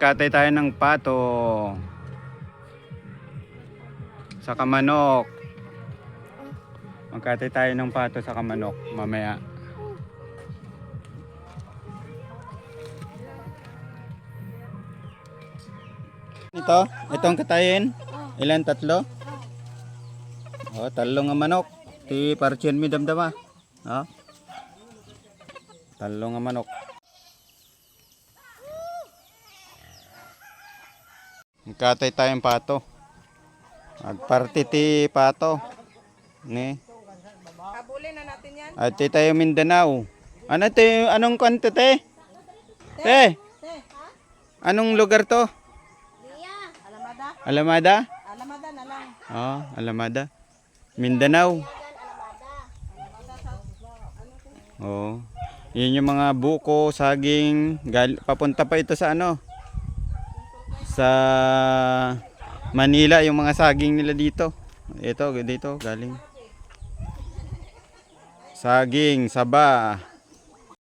Magkatay tayo ng pato. Saka manok. Magkatay tayo ng pato sa manok mamaya. Itong katayin. Ilan? Tatlo? Oh, talo nga manok. Ti parchen mi damdama. Oh. Talo nga manok. Magkatay tayong pato. Magparty ti pato. Ni. Habulin na natin yan. At tayo Mindanao. Ano te? Anong kanto te? Te. Anong lugar to? Alamada. Alamada? Alamada na lang. Oh, Alamada. Mindanao. Oh. Yan yung mga buko, saging, papunta pa ito sa ano? Sa Manila yung mga saging nila dito. Ito dito galing. Saging, saba.